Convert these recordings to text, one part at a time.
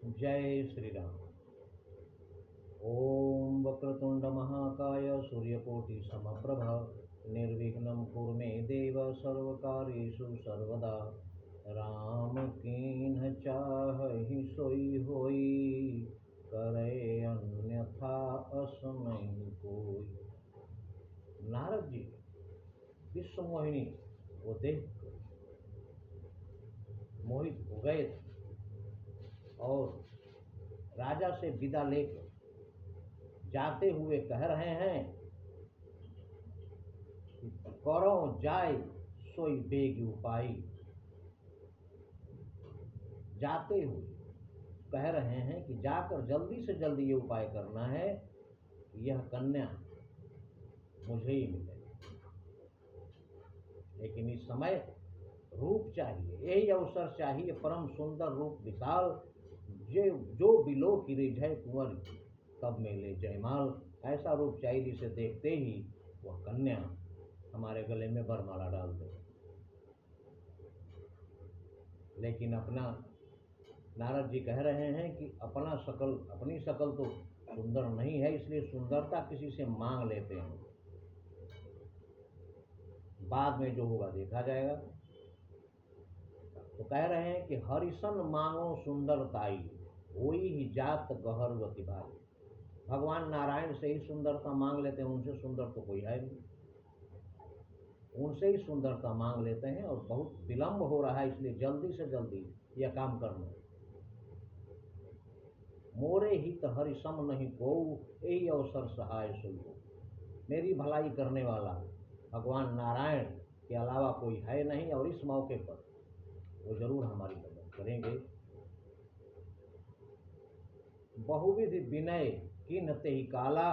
जय श्री राम। ओम वक्रतुंड महाकाय सूर्यकोटि समप्रभ निर्विघ्नं कुरु मे देव सर्वकार्येषु सर्वदा। राम कीन्ह चाहि सोई होई करे अन्यथा अस नहीं कोई। नारद जी विश्व मोहिनी वो देख मोहित हो गए और राजा से विदा लेकर जाते हुए कह रहे हैं, करो जाय सोई बेग उपाई। जाते हुए कह रहे हैं कि जाकर जल्दी से जल्दी ये उपाय करना है, यह कन्या मुझे ही मिले। लेकिन इस समय रूप चाहिए, यही अवसर चाहिए, परम सुंदर रूप विशाल, जो बिलो की रिझय कुंवर कब मिले जयमाल। ऐसा रूप चाहिए जिसे देखते ही वह कन्या हमारे गले में वरमाला डाल दे। लेकिन अपना नारद जी कह रहे हैं कि अपनी शकल तो सुंदर नहीं है, इसलिए सुंदरता किसी से मांग लेते हैं, बाद में जो होगा देखा जाएगा। तो कह रहे हैं कि हरिसन मांगो सुंदरताई, होई ही जात गहरवती भाई। भगवान नारायण से ही सुंदरता मांग लेते हैं, उनसे सुंदर तो कोई है नहीं, उनसे ही सुंदरता मांग लेते हैं। और बहुत विलंब हो रहा है, इसलिए जल्दी से जल्दी यह काम करना है। मोरे हित हरिसम नहीं कोऊ, यही अवसर सहाय सुनो। मेरी भलाई करने वाला भगवान नारायण के अलावा कोई है नहीं, और इस मौके पर वो जरूर हमारी मदद करेंगे। बहुविधि विनय किन्हते ही काला,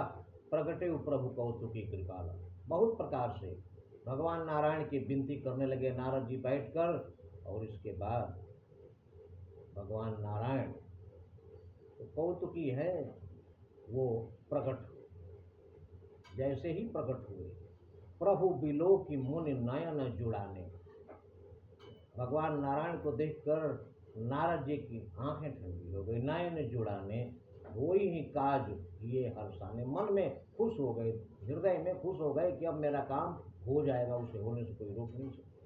प्रगटे प्रभु कौतुकी कृपाला। बहुत प्रकार से भगवान नारायण की विनती करने लगे नारद जी बैठकर, और इसके बाद भगवान नारायण तो कौतुकी है, वो प्रकट जैसे ही प्रकट हुए, प्रभु बिलो की मुनि नयन जुड़ाने। भगवान नारायण को देखकर नारद जी की आंखें ठंडी हो गई, नयन जुड़ाने वही ही काज ये हर्षाने। मन में खुश हो गए, हृदय में खुश हो गए कि अब मेरा काम हो जाएगा, उसे होने से कोई रोक नहीं सकता।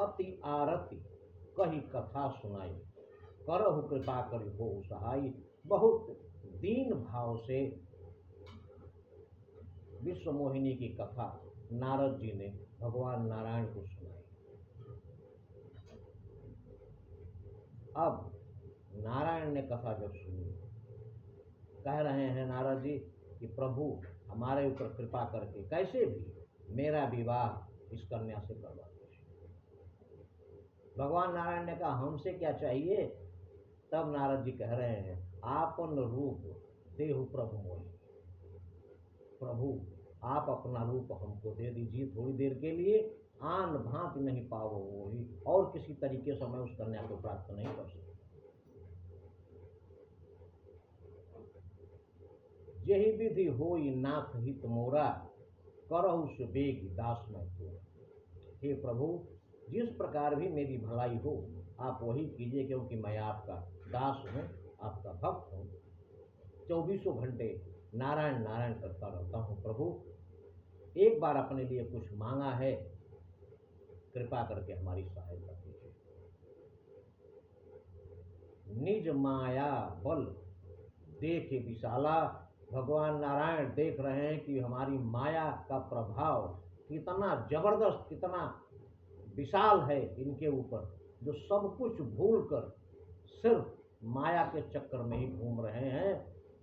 अति आरती कही कथा सुनाई, करहु कृपा करि हो सहाई। बहुत दीन भाव से विश्व मोहिनी की कथा नारद जी ने भगवान नारायण को सुनाई। अब नारायण ने कथा जब सुनी, कह रहे हैं नारद जी कि प्रभु हमारे ऊपर कृपा करके कैसे भी मेरा विवाह इस कन्या से करवा दो। भगवान नारायण ने कहा हमसे क्या चाहिए। तब नारद जी कह रहे हैं, आपन रूप देहु प्रभु मोहि। प्रभु आप अपना रूप हमको दे दीजिए थोड़ी देर के लिए, आन भांति नहीं पावो मोहि, और किसी तरीके से मैं उस कन्या को प्राप्त नहीं कर सकता। यही विधि होई नाथ हित मोरा, करहु सुबेग दास में तोरा। हे प्रभु, जिस प्रकार भी मेरी भलाई हो आप वही कीजिए, क्योंकि मैं आपका दास हूँ, आपका भक्त हूँ। 24 घंटे नारायण नारायण करता रहता हूँ। प्रभु एक बार अपने लिए कुछ मांगा है, कृपा करके हमारी सहायता कीजिए। निज माया बल देखे विशाला। भगवान नारायण देख रहे हैं कि हमारी माया का प्रभाव कितना जबरदस्त, कितना विशाल है इनके ऊपर, जो सब कुछ भूलकर सिर्फ माया के चक्कर में ही घूम रहे हैं।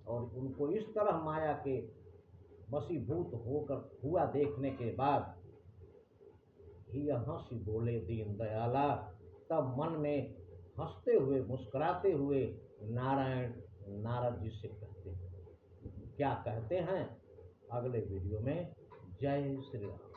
और उनको इस तरह माया के वशीभूत होकर हुआ देखने के बाद ही हंसी बोले दीन दयाला। तब मन में हंसते हुए मुस्कुराते हुए नारायण नारद जी से कहते हैं, क्या कहते हैं अगले वीडियो में। जय श्री राम।